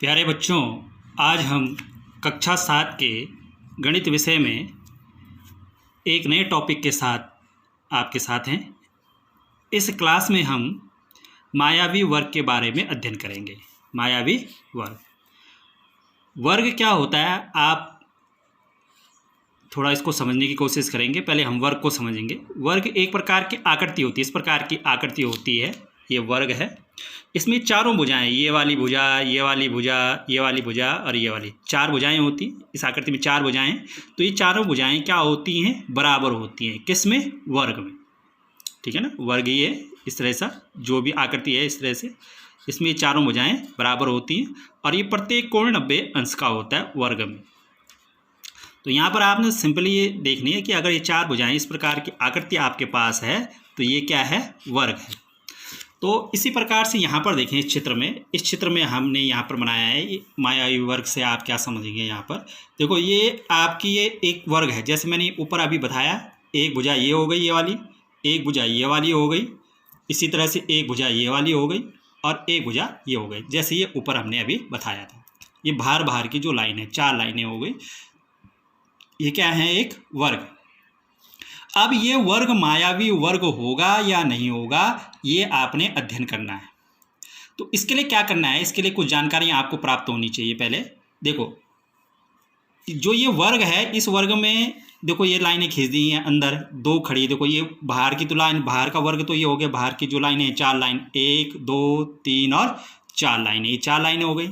प्यारे बच्चों, आज हम कक्षा 7 के गणित विषय में एक नए टॉपिक के साथ आपके साथ हैं। इस क्लास में हम मायावी वर्ग के बारे में अध्ययन करेंगे। मायावी वर्ग क्या होता है, आप थोड़ा इसको समझने की कोशिश करेंगे। पहले हम वर्ग को समझेंगे। वर्ग एक प्रकार की आकृति होती है, इस प्रकार की आकृति होती है, ये वर्ग है। इसमें चारों भुजाएं, ये वाली भुजा, ये वाली भुजा, ये वाली भुजा और ये वाली, चार भुजाएं होती हैं। इस आकृति में चार भुजाएं, तो ये चारों भुजाएं क्या होती हैं, बराबर होती हैं। किस में? वर्ग में। ठीक है ना। वर्ग ये इस तरह सा जो भी आकृति है, इस तरह से इसमें चारों भुजाएं बराबर होती हैं और ये प्रत्येक कोण 90 अंश का होता है वर्ग में। तो यहाँ पर आपने सिंपली ये देखनी है कि अगर ये चार भुजाएं इस प्रकार की आकृति आपके पास है तो ये क्या है, वर्ग है। तो इसी प्रकार से यहाँ पर देखें, इस चित्र में हमने यहाँ पर बनाया है ये मायावी वर्ग से आप क्या समझेंगे। यहाँ पर देखो, ये आपकी ये एक वर्ग है। जैसे मैंने ऊपर अभी बताया, एक भुजा ये हो गई, ये वाली, एक भुजा ये वाली हो गई, इसी तरह से एक भुजा ये वाली हो गई और एक भुजा ये हो गई, जैसे ये ऊपर हमने अभी बताया था। ये बाहर बाहर की जो लाइन है, चार लाइनें हो गई, ये क्या है, एक वर्ग। अब ये वर्ग मायावी वर्ग होगा या नहीं होगा, ये आपने अध्ययन करना है। तो इसके लिए क्या करना है, इसके लिए कुछ जानकारी आपको प्राप्त होनी चाहिए। पहले देखो, जो ये वर्ग है, इस वर्ग में देखो ये लाइनें खींच दी हैं, अंदर दो खड़ी। देखो ये बाहर की तो लाइन, बाहर का वर्ग तो ये हो गया, बाहर की जो लाइनें हैं चार लाइन, 1 2 3 और 4 लाइनें, ये 4 लाइनें हो गई।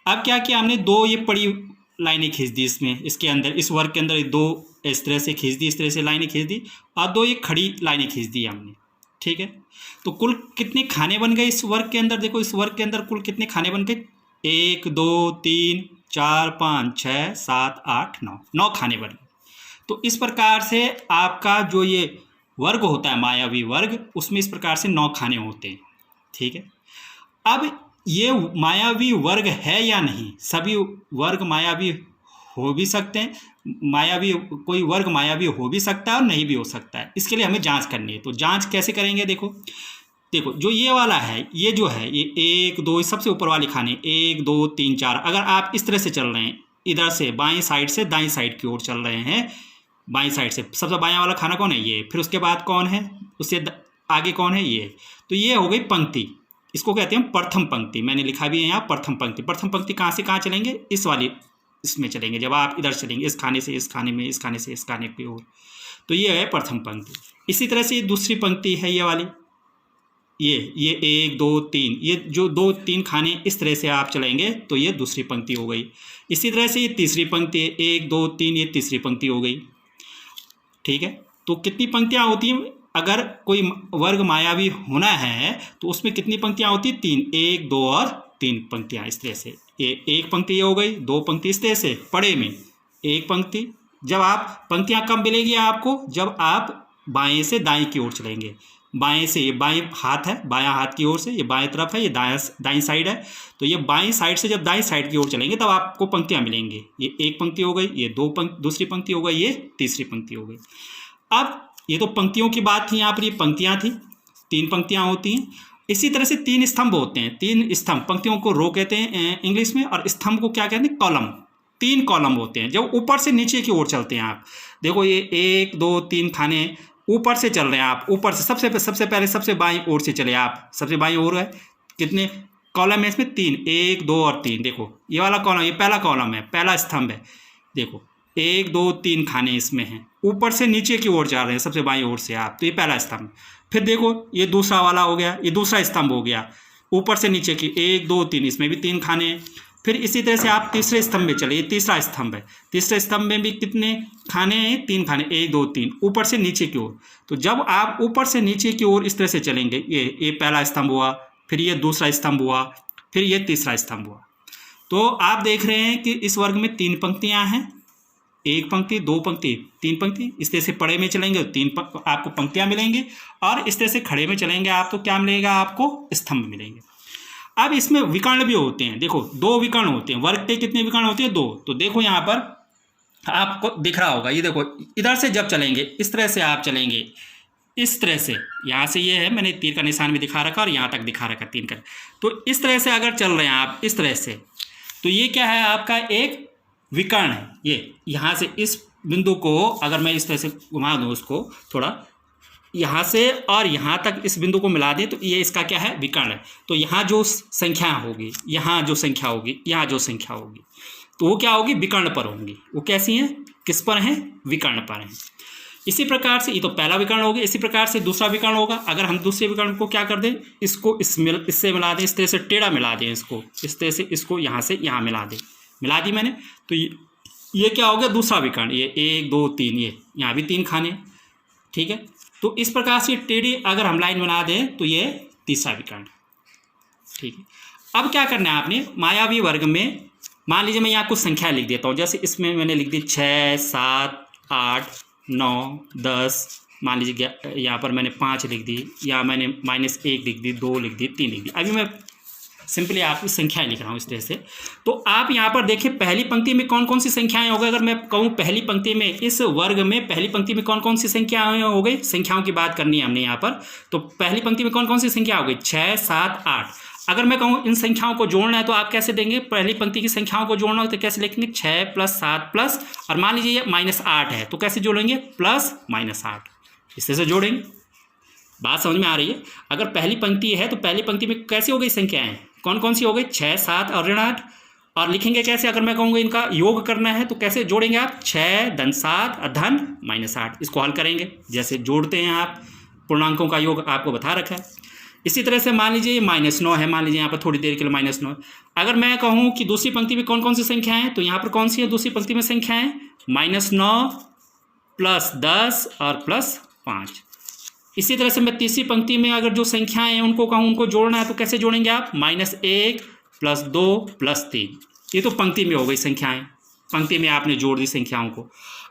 अब क्या किया हमने, दो ये पड़ी लाइनें खींच दी इसमें, इसके अंदर, इस वर्ग के अंदर दो इस तरह से खींच दी, इस तरह से लाइनें खींच दी और दो ये खड़ी लाइनें खींच दी हमने। ठीक है, तो कुल कितने खाने बन गए इस वर्ग के अंदर। देखो इस वर्ग के अंदर कुल कितने खाने बन गए, 1 2 3 4 5 6 7 8 9, 9 खाने बन गए। तो इस प्रकार से आपका जो ये वर्ग होता है मायावी वर्ग, उसमें इस प्रकार से 9 खाने होते हैं। ठीक है, अब ये मायावी वर्ग है या नहीं। सभी वर्ग मायावी हो भी सकते हैं, मायावी कोई वर्ग मायावी हो भी सकता है और नहीं भी हो सकता है। इसके लिए हमें जांच करनी है। तो जांच कैसे करेंगे, देखो जो ये वाला है, ये जो है, ये 1 2 सबसे ऊपर वाली खाने 1 2 3 4, अगर आप इस तरह से चल रहे हैं, इधर से बाएं साइड से दाएं साइड की ओर चल रहे हैं, बाएं साइड से सबसे बायां वाला खाना कौन है, ये। फिर उसके बाद कौन है, उससे आगे कौन है, ये। तो ये हो गई पंक्ति, इसको कहते हैं प्रथम पंक्ति। मैंने लिखा भी है यहाँ प्रथम पंक्ति। प्रथम पंक्ति कहाँ से कहाँ चलेंगे, इस वाली इसमें चलेंगे। जब आप इधर चलेंगे, इस खाने से इस खाने में, इस खाने से इस खाने की ओर, तो ये है प्रथम पंक्ति। इसी तरह से ये दूसरी पंक्ति है, ये वाली, ये 1 2 3, ये जो 2 3 खाने इस तरह से आप चलेंगे तो ये दूसरी पंक्ति हो गई। इसी तरह से ये तीसरी पंक्ति है, 1 2 3, ये तीसरी पंक्ति हो गई। ठीक है, तो कितनी पंक्तियाँ होती हैं, अगर कोई वर्ग मायावी होना है तो उसमें कितनी पंक्तियाँ होती हैं, 3, 1 2 और 3 पंक्तियाँ। इस तरह से ये एक पंक्ति ये हो गई, दो पंक्ति इस तरह से पड़े में एक पंक्ति। जब आप पंक्तियाँ कब मिलेगी आपको, जब आप बाएं से दाएं की ओर चलेंगे। बाएं से, ये बाएं हाथ है, बायां हाथ की ओर से, ये बाएं तरफ है, ये दाएं साइड है। तो ये बाएं साइड से जब दाएं साइड की ओर चलेंगे तब आपको पंक्तियाँ मिलेंगी। ये एक पंक्ति हो गई, ये दूसरी पंक्ति हो गई, ये तीसरी पंक्ति हो गई। अब ये तो पंक्तियों की बात थी, यहाँ पर ये पंक्तियाँ थी, 3 पंक्तियाँ होती हैं। इसी तरह से 3 स्तंभ होते हैं। 3 स्तंभ, पंक्तियों को रो कहते हैं इंग्लिश में, और स्तंभ को क्या कहते हैं, कॉलम। 3 कॉलम होते हैं जब ऊपर से नीचे की ओर चलते हैं आप। देखो ये 1 2 3 खाने ऊपर से चल रहे हैं आप, ऊपर से सबसे पहले सबसे बाईं ओर से चले आप। सबसे बाईं ओर है, कितने कॉलम है इसमें, 3, 1 2 और 3। देखो ये वाला कॉलम, ये पहला कॉलम है, पहला स्तंभ है। देखो 1 2 3 खाने इसमें हैं, ऊपर से नीचे की ओर जा रहे हैं सबसे बाईं ओर से आप, तो ये पहला स्तंभ। फिर देखो ये दूसरा वाला हो गया, ये दूसरा स्तंभ हो गया, ऊपर से नीचे की 1 2 3, इसमें भी 3 खाने हैं। फिर इसी तरह से आप तीसरे स्तंभ में चले, ये तीसरा स्तंभ है, तीसरे स्तंभ में भी कितने खाने हैं, 3 खाने, 1 2 3, ऊपर से नीचे की ओर। तो जब आप ऊपर से नीचे की ओर इस तरह से चलेंगे, ये पहला स्तंभ हुआ, फिर ये दूसरा स्तंभ हुआ, फिर ये तीसरा स्तंभ हुआ। तो आप देख रहे हैं कि इस वर्ग में 3 पंक्तियाँ हैं, एक पंक्ति, 2 पंक्ति, 3 पंक्ति। इस तरह से पड़े में चलेंगे तो 3 आपको पंक्तियाँ मिलेंगी, और इस तरह से खड़े में चलेंगे आप तो क्या मिलेगा, आपको स्तंभ मिलेंगे। अब इसमें विकर्ण भी होते हैं। देखो 2 विकर्ण होते हैं। वर्ग के कितने विकर्ण होते हैं, 2। तो देखो यहाँ पर आपको दिख रहा होगा, ये देखो इधर से जब चलेंगे, इस तरह से आप चलेंगे, इस तरह से, यहाँ से ये है, मैंने तीर का निशान भी दिखा रखा और यहाँ तक दिखा रखा 3 का। तो इस तरह से अगर चल रहे हैं आप, इस तरह से, तो ये क्या है आपका एक विकर्ण है। ये यहाँ से इस बिंदु को अगर मैं इस तरह से घुमा दूँ उसको थोड़ा, यहाँ से और यहाँ तक इस बिंदु को मिला दें तो ये इसका क्या है, विकर्ण है। तो यहाँ जो संख्या होगी, यहाँ जो संख्या होगी, यहाँ जो संख्या होगी, तो वो क्या होगी, विकर्ण पर होंगी। वो कैसी हैं, किस पर हैं, विकर्ण पर हैं। इसी प्रकार से ये तो पहला विकर्ण हो गया। इसी प्रकार से दूसरा विकर्ण होगा। अगर हम दूसरे विकर्ण को क्या कर दें, इसको इससे मिला दें, इस तरह से टेढ़ा मिला दें, इसको इस तरह से, इसको यहाँ से यहाँ मिला दें, मिला दी मैंने, तो ये क्या हो गया, दूसरा विकर्ण। ये 1 2 3, ये यहाँ भी 3 खाने, ठीक है। तो इस प्रकार से टेढ़ी अगर हम लाइन बना दें तो ये तीसरा विकर्ण, ठीक है। अब क्या करना है आपने, मायावी वर्ग में मान लीजिए मैं यहाँ कुछ संख्या लिख देता हूँ। जैसे इसमें मैंने लिख दी 6 7 8 9 10, मान लीजिए यहाँ पर मैंने 5 लिख दी, या मैंने -1 लिख दी, 2 लिख दी, 3 लिख दी। अभी मैं सिंपली आपकी संख्याएं लिख रहा हूँ इस तरह से। तो आप यहाँ पर देखिए पहली पंक्ति में कौन कौन सी संख्याएं हो गई। अगर मैं कहूँ पहली पंक्ति में, इस वर्ग में पहली पंक्ति में कौन कौन सी संख्याएं हो गई, संख्याओं की बात करनी है हमने यहाँ पर। तो पहली पंक्ति में कौन कौन सी संख्या हो गई, 6 7 8। अगर मैं कहूँ इन संख्याओं को जोड़ना है तो आप कैसे देंगे, पहली पंक्ति की संख्याओं को जोड़ना हो तो कैसे लिखेंगे, 6 + 7 प्लस, और मान लीजिए ये -8 है तो कैसे जोड़ेंगे, प्लस -8, इस तरह से जोड़ेंगे। बात समझ में आ रही है। अगर पहली पंक्ति है तो पहली पंक्ति में कैसी हो गई संख्याएं, कौन कौन सी हो गई, 6 7 और ऋण 8। और लिखेंगे कैसे, अगर मैं कहूँगा इनका योग करना है तो कैसे जोड़ेंगे आप, 6 धन 7 और धन -8, इसको हल करेंगे जैसे जोड़ते हैं आप, पूर्णांकों का योग आपको बता रखा है। इसी तरह से मान लीजिए ये -9 है, मान लीजिए यहाँ पर थोड़ी देर के लिए -9। अगर मैं कहूँ कि दूसरी पंक्ति में कौन कौन सी संख्याएं हैं, तो यहाँ पर कौन सी है दूसरी पंक्ति में संख्याएं, -9 + 10 और +5। इसी तरह से मैं तीसरी पंक्ति में अगर जो संख्याएं हैं उनको कहूँ उनको जोड़ना है तो कैसे जोड़ेंगे आप, -1 + 2 + 3। ये तो पंक्ति में हो गई संख्याएं, पंक्ति में आपने जोड़ दी संख्याओं को।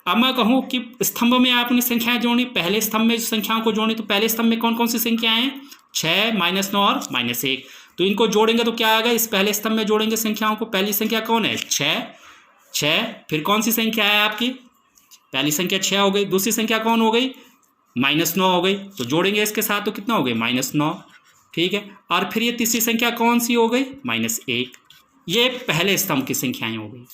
अब मैं कहूँ कि स्तंभ में आपने संख्याएं जोड़ी, पहले स्तंभ में संख्याओं को जोड़ी, तो पहले स्तंभ में कौन कौन सी संख्याएं हैं, 6 -9 और -1। तो इनको जोड़ेंगे तो क्या आएगा, इस पहले स्तंभ में जोड़ेंगे संख्याओं को। पहली संख्या कौन है, 6, फिर कौन सी संख्या है आपकी, पहली संख्या 6 हो गई, दूसरी संख्या कौन हो गई, -9 हो गई, तो जोड़ेंगे इसके साथ तो कितना हो गई, -9, ठीक है। और फिर ये तीसरी संख्या कौन सी हो गई, -1। ये पहले स्तंभ की संख्याएं हो गई।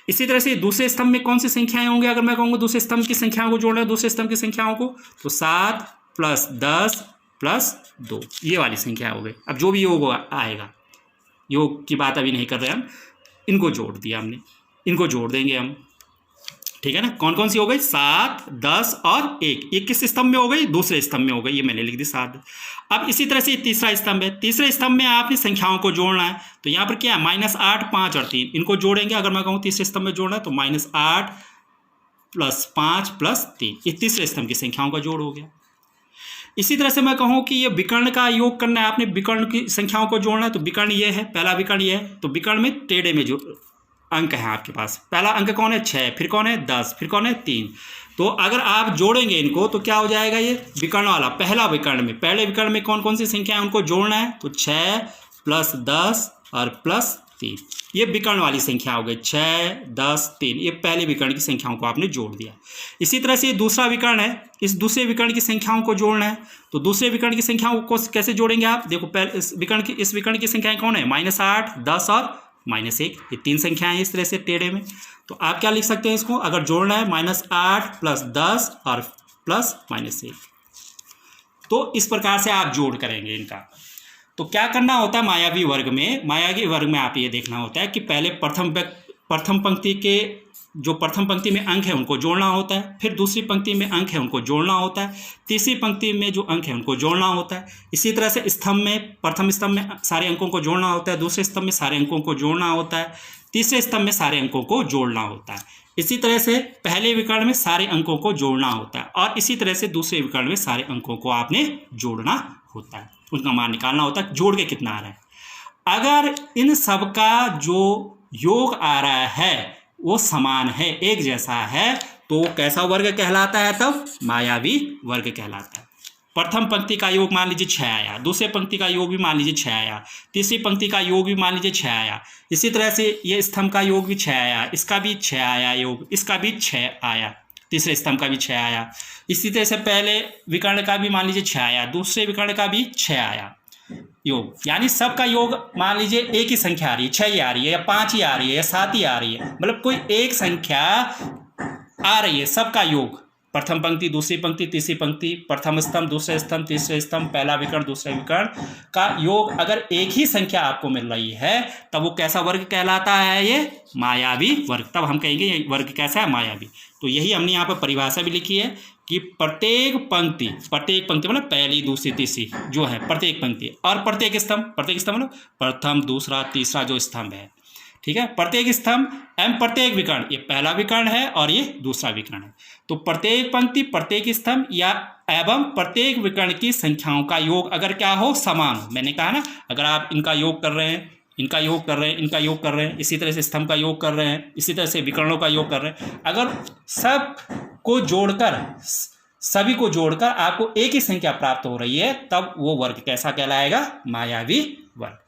इसी तरह से दूसरे स्तंभ में कौन सी संख्याएं होंगी, अगर मैं कहूँगा दूसरे स्तंभ की संख्याओं को जोड़ना है, दूसरे स्तंभ की संख्याओं को, तो 7 + 10 + 2, ये वाली संख्या हो गई। अब जो भी योग आएगा, योग की बात अभी नहीं कर रहे हम, इनको जोड़ दिया हमने, इनको जोड़ देंगे हम, ठीक है ना। कौन कौन सी हो गई, 7 10 और 1। ये किस स्तंभ में हो गई, दूसरे स्तंभ में हो गई, ये मैंने लिख दी 7। अब इसी तरह से तीसरा स्तंभ है, तीसरे स्तंभ में आपने संख्याओं को जोड़ना है। तो यहाँ पर क्या है, -8 5 और 3, इनको जोड़ेंगे। अगर मैं कहूँ तीसरे स्तंभ में जोड़ना है तो -8 + 5 + 3, ये तीसरे स्तंभ की संख्याओं का जोड़ हो गया। इसी तरह से मैं कहूँ कि ये विकर्ण का योग करना है, आपने विकर्ण की संख्याओं को जोड़ना है। तो विकर्ण ये है, पहला विकर्ण ये है, तो विकर्ण में टेढ़े में जो अंक है आपके पास, पहला अंक कौन है, 6, फिर कौन है 10, फिर कौन है 3। तो अगर आप जोड़ेंगे इनको तो क्या हो जाएगा, ये विकर्ण वाला पहला विकर्ण में, पहले विकर्ण में कौन कौन सी संख्या है उनको जोड़ना है। तो 6 + 10 और +3, ये विकर्ण वाली संख्या हो गई, 6 10 3, ये पहले विकर्ण की संख्याओं को आपने जोड़ दिया। इसी तरह से ये दूसरा विकर्ण है, इस दूसरे विकर्ण की संख्याओं को जोड़ना है। तो दूसरे विकर्ण की संख्याओं को कैसे जोड़ेंगे आप, देखो पहले इस विकर्ण की संख्याएं कौन है, -8 10 और -1, ये 3 संख्याएं हैं इस तरह से टेढ़े में। तो आप क्या लिख सकते हैं इसको, अगर जोड़ना है, -8 + 10 और +-1। तो इस प्रकार से आप जोड़ करेंगे इनका। तो क्या करना होता है मायावी वर्ग में आप ये देखना होता है कि पहले प्रथम पंक्ति के जो प्रथम पंक्ति में अंक है उनको जोड़ना होता है, फिर दूसरी पंक्ति में अंक है उनको जोड़ना होता है, तीसरी पंक्ति में जो अंक है उनको जोड़ना होता है। इसी तरह से स्तंभ में, प्रथम स्तंभ में सारे अंकों को जोड़ना होता है, दूसरे स्तंभ में सारे अंकों को जोड़ना होता है, तीसरे स्तंभ में सारे अंकों को जोड़ना होता है। इसी तरह से पहले विकर्ण में सारे अंकों को जोड़ना होता है, और इसी तरह से दूसरे विकर्ण में सारे अंकों को आपने जोड़ना होता है, उनका मान निकालना होता है, जोड़ के कितना आ रहा है। अगर इन सब का जो योग आ रहा है वो समान है, एक जैसा है, तो कैसा वर्ग कहलाता है, तब मायावी वर्ग कहलाता है। प्रथम पंक्ति का योग मान लीजिए 6 आया, दूसरे पंक्ति का योग भी मान लीजिए 6 आया, तीसरी पंक्ति का योग भी मान लीजिए 6 आया, इसी तरह से ये स्तंभ का योग भी 6 आया, इसका भी 6 आया योग, इसका भी 6 आया, तीसरे स्तंभ का भी 6 आया। इसी तरह से पहले विकर्ण का भी मान लीजिए 6 आया, दूसरे विकर्ण का भी 6 आया। योग, यानी सबका योग मान लीजिए एक ही संख्या आ रही है, 6 ही आ रही है या 5 ही आ रही है या 7 ही आ रही है, मतलब कोई एक संख्या आ रही है, सबका योग, प्रथम पंक्ति, दूसरी पंक्ति, तीसरी पंक्ति, प्रथम स्तंभ, दूसरे स्तंभ, तीसरे स्तंभ, पहला विकर्ण, दूसरे विकर्ण का योग अगर एक ही संख्या आपको मिल रही है तब वो कैसा वर्ग कहलाता है? ये मायावी वर्ग। तब हम कहेंगे ये वर्ग कैसा है? मायावी। तो यही हमने यहाँ पर परिभाषा भी लिखी है कि प्रत्येक पंक्ति मतलब पहली, दूसरी, तीसरी जो है प्रत्येक पंक्ति, और प्रत्येक स्तंभ मतलब प्रथम, दूसरा, तीसरा जो स्तंभ है, ठीक है, प्रत्येक स्तंभ एवं प्रत्येक विकर्ण, ये पहला विकर्ण है और ये दूसरा विकर्ण है। तो प्रत्येक पंक्ति, प्रत्येक स्तंभ या एवं प्रत्येक विकर्ण की संख्याओं का योग अगर क्या हो? समान। मैंने कहा ना, अगर आप इनका योग कर रहे हैं, इनका योग कर रहे हैं, इनका योग कर रहे हैं, इसी तरह से स्तंभ का योग कर रहे हैं, इसी तरह से विकर्णों का योग कर रहे हैं, अगर सब को जोड़कर, सभी को जोड़कर आपको एक ही संख्या प्राप्त हो रही है, तब वो वर्ग कैसा कहलाएगा? मायावी वर्ग।